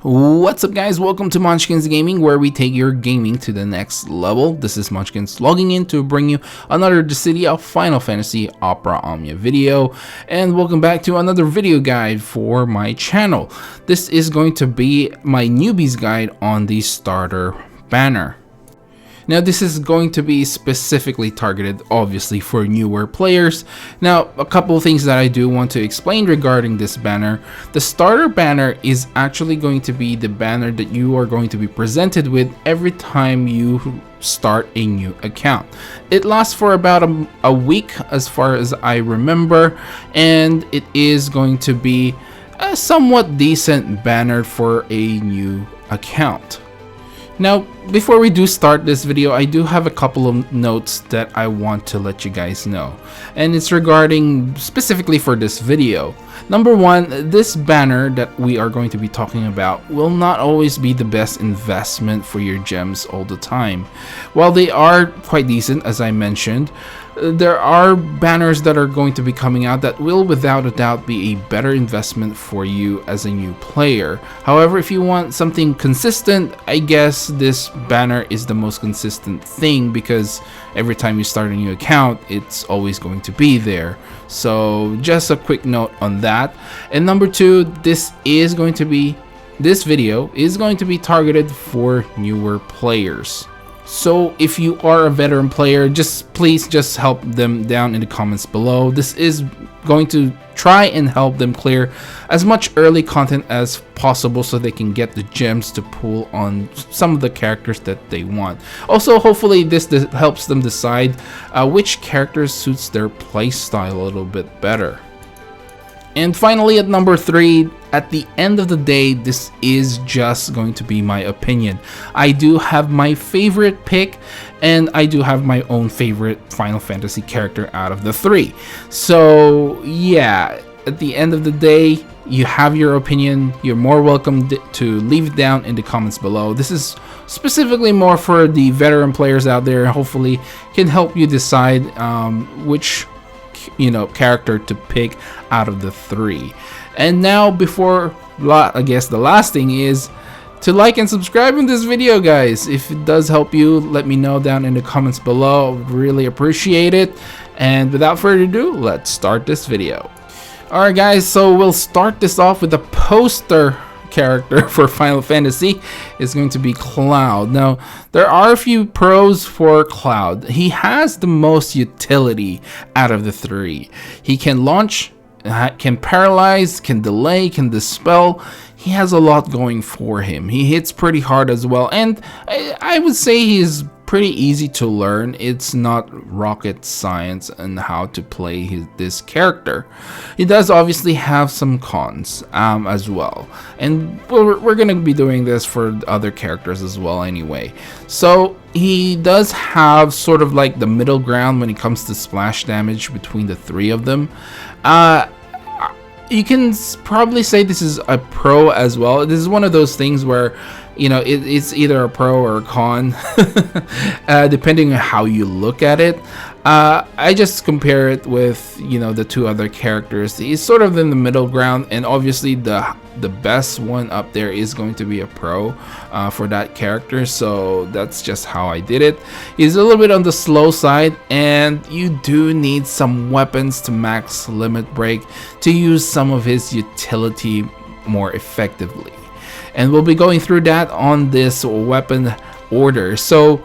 What's up, guys? Welcome to Munchkins Gaming, where we take your gaming to the next level. This is Munchkins logging in to bring you another Dissidia Final Fantasy Opera Omnia video, and welcome back to another video guide for my channel. This is going to be my Newbie'S guide on the starter banner. Now, this is going to be specifically targeted, obviously, for newer players. Now, a couple of things that I do want to explain regarding this banner. The starter banner is actually going to be the banner that you are going to be presented with every time you start a new account. It lasts for about a week, as far as I remember, and it is going to be a somewhat decent banner for a new account. Now, before we do start this video, I do have a couple of notes that I want to let you guys know, and it's regarding specifically for this video. Number one, this banner that we are going to be talking about will not always be the best investment for your gems all the time. While they are quite decent, as I mentioned, there are banners that are going to be coming out that will without a doubt be a better investment for you as a new player. However, if you want something consistent, I guess this banner is the most consistent thing, because every time you start a new account, it's always going to be there. So just a quick note on that. And number two, this video is going to be targeted for newer players. So if you are a veteran player, please help them down in the comments below. This is going to try and help them clear as much early content as possible so they can get the gems to pull on some of the characters that they want. Also, hopefully this helps them decide which character suits their playstyle a little bit better. And finally, at number 3, at the end of the day, this is just going to be my opinion. I do have my favorite pick, and I do have my own favorite Final Fantasy character out of the 3. So yeah, at the end of the day, you have your opinion. You're more welcome to leave it down in the comments below. This is specifically more for the veteran players out there, and hopefully can help you decide which character to pick out of the 3. And now, I guess the last thing is to like and subscribe in this video, guys. If it does help you, let me know down in the comments below. I would really appreciate it. And without further ado, let's start this video. Alright, guys, so we'll start this off with the poster character for Final Fantasy. Is going to be Cloud. Now, there are a few pros for Cloud. He has the most utility out of the 3. He can launch, can paralyze, can delay, can dispel. He has a lot going for him. He hits pretty hard as well, and I would say he's pretty easy to learn. It's not rocket science on how to play this character. He does obviously have some cons as well, and we're gonna be doing this for other characters as well anyway. So he does have sort of like the middle ground when it comes to splash damage between the 3 of them. You can probably say this is a pro as well. This is one of those things where, it's either a pro or a con, depending on how you look at it. I just compare it with, the 2 other characters. He's sort of in the middle ground, and obviously the best one up there is going to be a pro for that character. So that's just how I did it. He's a little bit on the slow side, and you do need some weapons to max limit break to use some of his utility more effectively. And we'll be going through that on this weapon order. So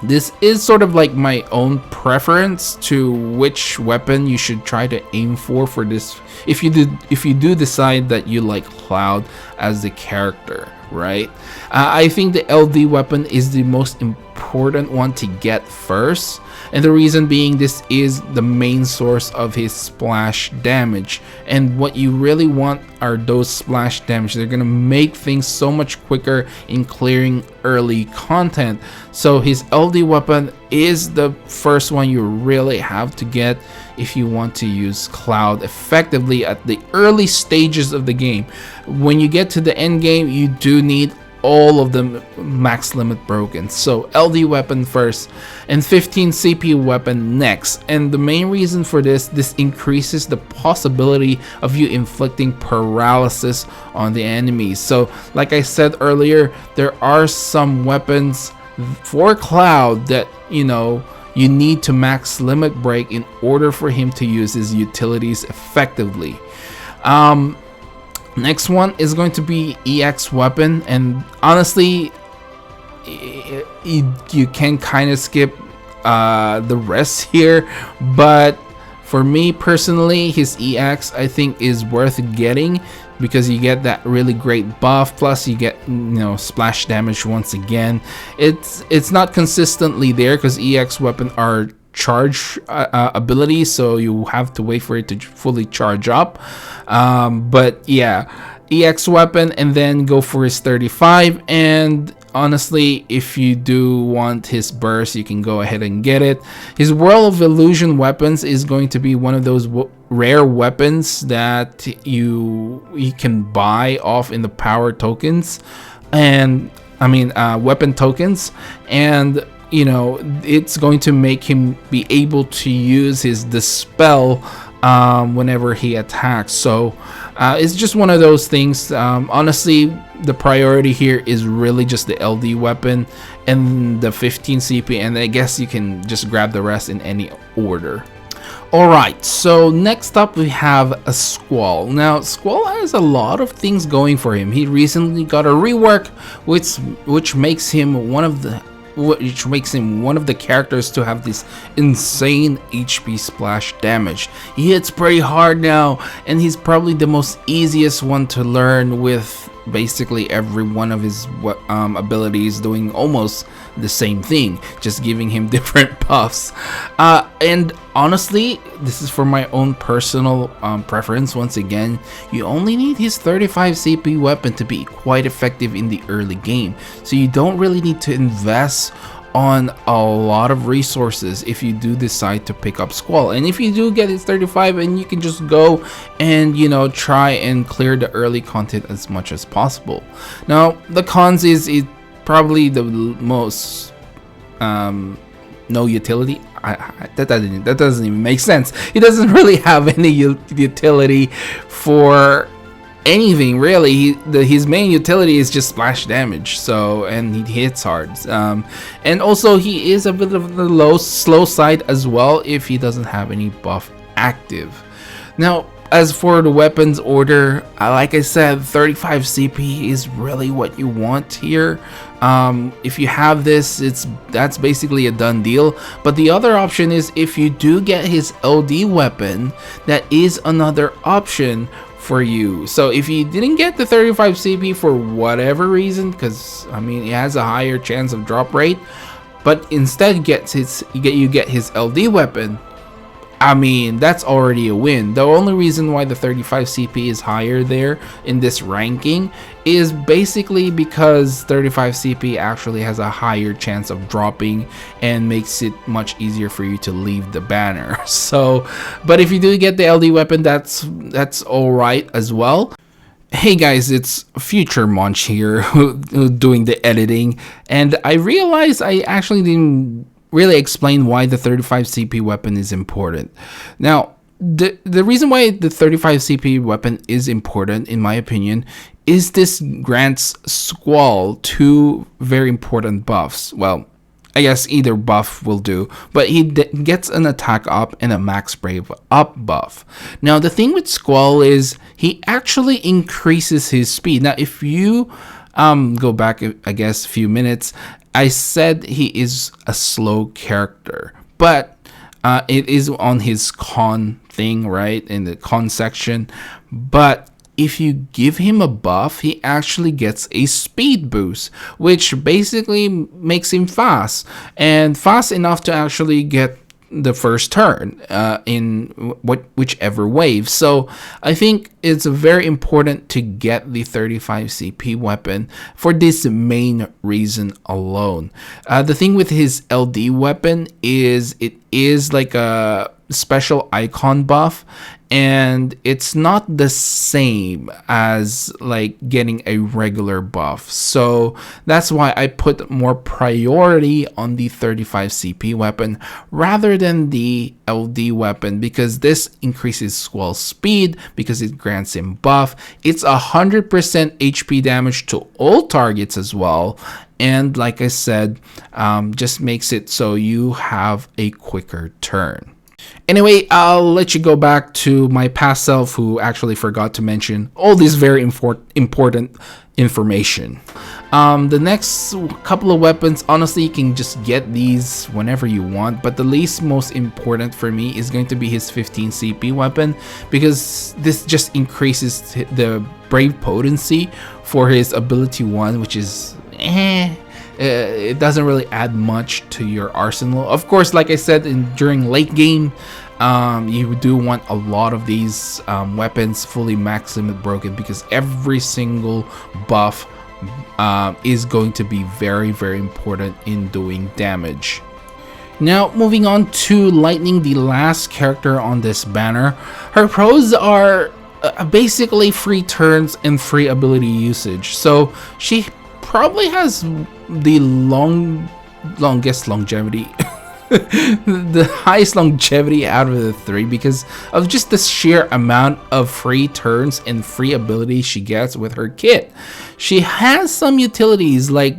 this is sort of like my own preference to which weapon you should try to aim for this. If you do decide that you like Cloud as the character, right? I think the LD weapon is the most important one to get first, and the reason being, this is the main source of his splash damage, and what you really want are those splash damage. They're gonna make things so much quicker in clearing early content. So his LD weapon is the first one you really have to get if you want to use Cloud effectively at the early stages of the game. When you get to the end game, you do need all of them max limit broken. So LD weapon first and 15 CP weapon next. And the main reason for this increases the possibility of you inflicting paralysis on the enemies. So like I said earlier, there are some weapons for Cloud that, you know, you need to max limit break in order for him to use his utilities effectively. Next one is going to be EX weapon, and honestly, you can kind of skip the rest here, but for me personally, his EX I think is worth getting because you get that really great buff, plus you get, you know, splash damage once again. It's not consistently there because EX weapon are charge ability, so you have to wait for it to fully charge up, but yeah, EX weapon, and then go for his 35. And honestly, if you do want his burst, you can go ahead and get it. His World of Illusion weapons is going to be one of those rare weapons that you can buy off in the power tokens, and I mean weapon tokens, and you know, it's going to make him be able to use his dispel whenever he attacks. So it's just one of those things. Honestly, the priority here is really just the LD weapon and the 15 CP, and I guess you can just grab the rest in any order. Alright, so next up we have a Squall. Now, Squall has a lot of things going for him. He recently got a rework which makes him one of the characters to have this insane HP splash damage. He hits pretty hard now, and he's probably the most easiest one to learn, with basically every one of his abilities doing almost the same thing, just giving him different buffs. And honestly, this is for my own personal preference. Once again, you only need his 35 CP weapon to be quite effective in the early game, so you don't really need to invest on a lot of resources if you do decide to pick up Squall. And if you do get his 35, and you can just go and, you know, try and clear the early content as much as possible. Now, the cons is it probably the most no utility. That doesn't even make sense. He doesn't really have any utility for anything really. His main utility is just splash damage, so, and he hits hard, and also he is a bit of the slow side as well if he doesn't have any buff active. Now, as for the weapons order, like I said, 35 CP is really what you want here. If you have this, that's basically a done deal. But the other option is, if you do get his LD weapon, that is another option for you. So if you didn't get the 35 CP for whatever reason, because I mean it has a higher chance of drop rate, but instead you get his LD weapon, I mean, that's already a win. The only reason why the 35 CP is higher there in this ranking is basically because 35 CP actually has a higher chance of dropping and makes it much easier for you to leave the banner. So, but if you do get the LD weapon, that's alright as well. Hey guys, it's Future Munch here doing the editing, and I realized I actually didn't really explain why the 35 CP weapon is important. Now, the reason why the 35 CP weapon is important, in my opinion, is this grants Squall two very important buffs. Well, I guess either buff will do, but he gets an attack up and a max brave up buff. Now, the thing with Squall is he actually increases his speed. Now, if you go back, I guess, a few minutes, I said he is a slow character, but it is on his con thing, right, in the con section. But if you give him a buff, he actually gets a speed boost, which basically makes him fast, and fast enough to actually get the first turn in whichever wave. So I think it's very important to get the 35 CP weapon for this main reason alone. The thing with his LD weapon is it is like a special icon buff, and it's not the same as like getting a regular buff. So that's why I put more priority on the 35 CP weapon rather than the LD weapon, because this increases Squall speed because it grants him buff. It's 100% HP damage to all targets as well, and like I said, just makes it so you have a quicker turn. Anyway, I'll let you go back to my past self who actually forgot to mention all this very important information. The next couple of weapons, honestly, you can just get these whenever you want, but the least most important for me is going to be his 15 CP weapon, because this just increases the brave potency for his ability 1, which is it doesn't really add much to your arsenal. Of course, like I said, during late game, you do want a lot of these weapons fully max limit broken, because every single buff is going to be very, very important in doing damage. Now, moving on to Lightning, the last character on this banner. Her pros are basically free turns and free ability usage. So she probably has the longest longevity the highest longevity out of the three, because of just the sheer amount of free turns and free abilities she gets with her kit. She has some utilities like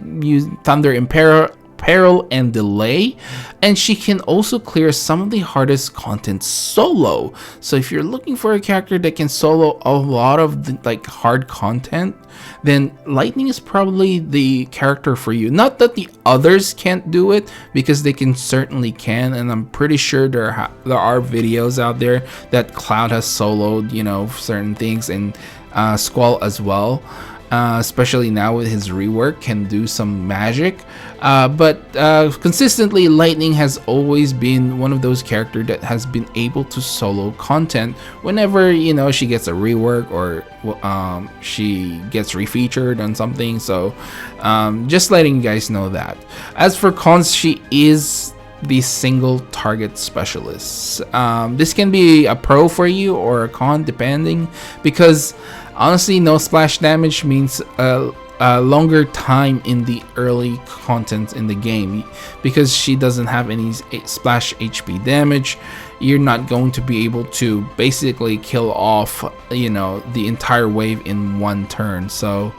Thunder and Peril and Delay, and she can also clear some of the hardest content solo. So if you're looking for a character that can solo a lot of the hard content, then Lightning is probably the character for you. Not that the others can't do it, because they certainly can, and I'm pretty sure there are videos out there that Cloud has soloed, certain things, and Squall as well. Especially now with his rework, can do some magic, but consistently Lightning has always been one of those characters that has been able to solo content whenever she gets a rework or she gets refeatured on something. So just letting you guys know that. As for cons, she is the single target specialist. This can be a pro for you or a con depending, because honestly, no splash damage means a longer time in the early content in the game. Because she doesn't have any splash HP damage, you're not going to be able to basically kill off the entire wave in one turn. So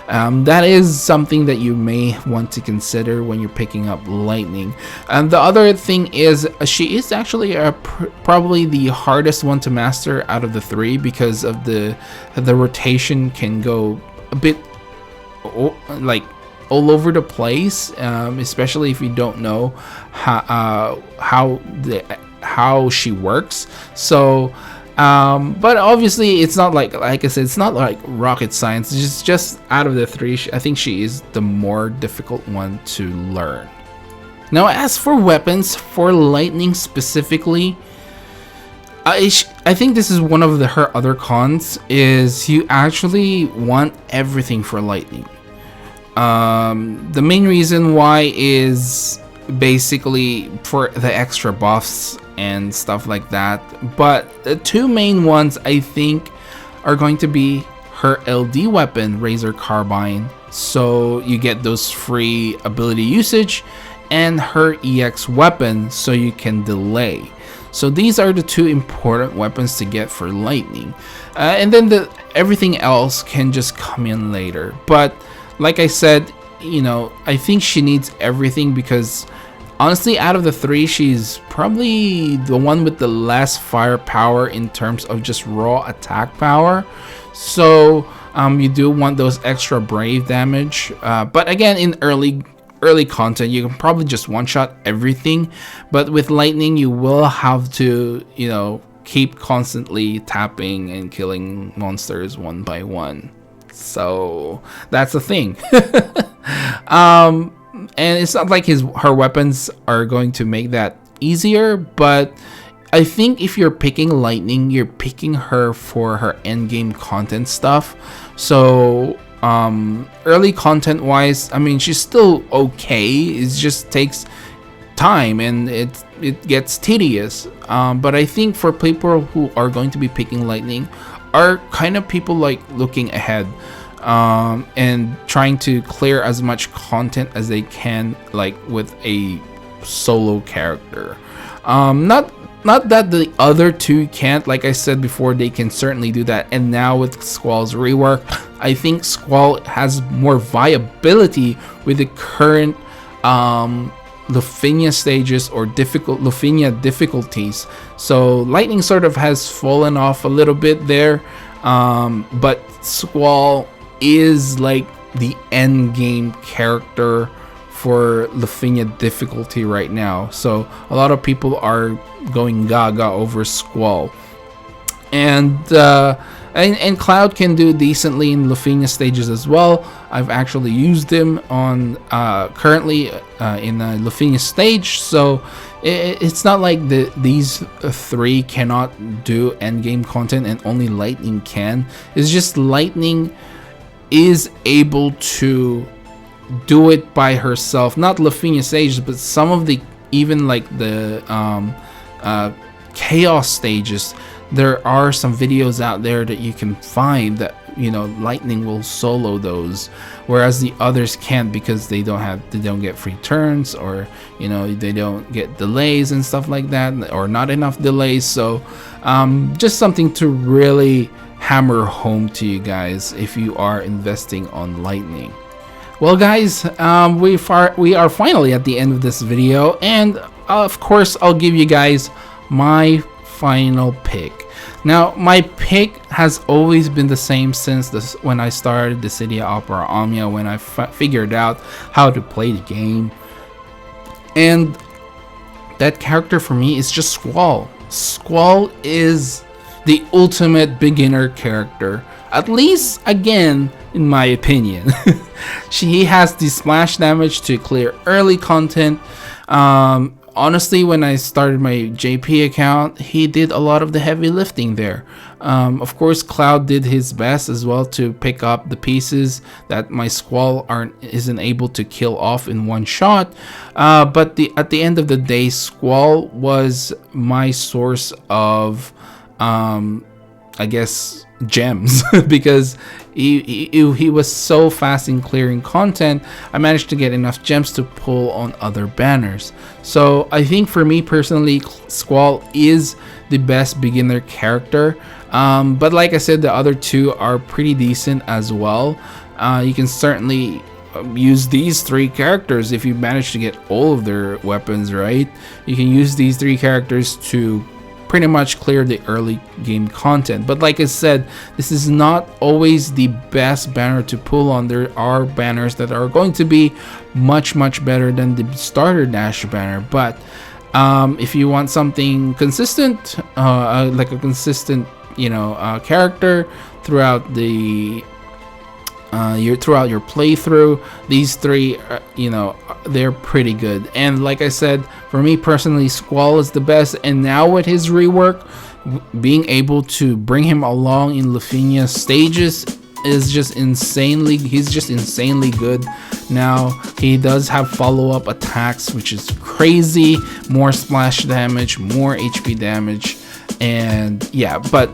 that is something that you may want to consider when you're picking up Lightning. And the other thing is, she is actually probably the hardest one to master out of the three, because of the rotation can go a bit all over the place, especially if you don't know how she works. So but obviously it's not like I said, it's not like rocket science. It's just out of the three, I think she is the more difficult one to learn. Now, as for weapons, for Lightning specifically, I think this is one of her other cons, is you actually want everything for Lightning. The main reason why is basically for the extra buffs and stuff like that, but the two main ones I think are going to be her LD weapon, Razor Carbine, so you get those free ability usage, and her EX weapon, so you can delay. So these are the two important weapons to get for Lightning, and then everything else can just come in later. But like I said, I think she needs everything, because honestly, out of the three, she's probably the one with the less firepower in terms of just raw attack power. So you do want those extra brave damage, but again, in early content, you can probably just one-shot everything. But with Lightning, you will have to keep constantly tapping and killing monsters one by one. So that's the thing. And it's not like her weapons are going to make that easier, but I think if you're picking Lightning, you're picking her for her endgame content stuff. So early content wise, I mean, she's still okay. It just takes time, and it gets tedious. But I think for people who are going to be picking lightning are kind of people like looking ahead, and trying to clear as much content as they can, like with a solo character. Not that the other two can't. Like I said before, they can certainly do that. And now with Squall's rework, I think Squall has more viability with the current Lufenia stages or Lufenia difficulties. So Lightning sort of has fallen off a little bit there, but Squall is like the end game character for Lufenia difficulty right now. So a lot of people are going gaga over Squall, and Cloud can do decently in Lufenia stages as well. I've actually used him on currently in a Lufenia stage, so it's not like these three cannot do endgame content and only Lightning can. It's just Lightning is able to do it by herself, not Lufenia stages, but some of the even like the chaos stages. There are some videos out there that you can find that, you know, Lightning will solo those, whereas the others can't because they don't get free turns, or you know, they don't get delays and stuff like that, or not enough delays. So just something to really hammer home to you guys if you are investing on Lightning. Well guys, we are finally at the end of this video, and of course I'll give you guys my final pick. Now my pick has always been the same since when I started Dissidia Opera Omnia, when I figured out how to play the game, and that character for me is just Squall. Squall is the ultimate beginner character, at least again in my opinion. He has the splash damage to clear early content. Honestly, when I started my JP account, he did a lot of the heavy lifting there. Of course, Cloud did his best as well to pick up the pieces that my Squall isn't able to kill off in one shot. But at the end of the day, Squall was my source of, I guess, gems because he was so fast in clearing content. I managed to get enough gems to pull on other banners. So I think for me personally, Squall is the best beginner character, but like I said, the other two are pretty decent as well. You can certainly use these three characters if you manage to get all of their weapons right. You can use these three characters to pretty much clear the early game content. But like I said, this is not always the best banner to pull on. There are banners that are going to be much better than the starter dash banner, but if you want something consistent, like a consistent, you know, character throughout the throughout your playthrough, these three, you know, they're pretty good. And like I said, for me personally, Squall is the best, and now with his rework, being able to bring him along in Lufenia stages is just insanely, he's just insanely good. Now he does have follow-up attacks, which is crazy, more splash damage, more HP damage, and yeah, but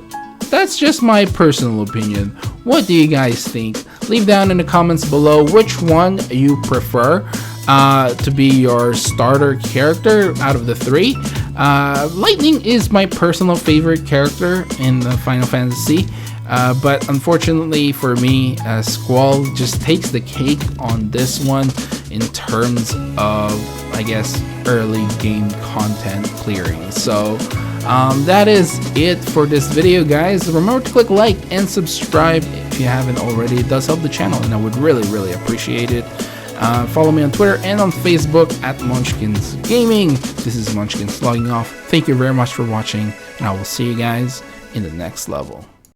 that's just my personal opinion. What do you guys think? Leave down in the comments below which one you prefer to be your starter character out of the three. Lightning is my personal favorite character in the Final Fantasy, but unfortunately for me, Squall just takes the cake on this one in terms of, I guess, early game content clearing. So that is it for this video, guys. Remember to click like and subscribe if you haven't already. It does help the channel and I would really appreciate it. Follow me on Twitter and on Facebook at Munchkins Gaming. This is Munchkins logging off. Thank you very much for watching, and I will see you guys in the next level.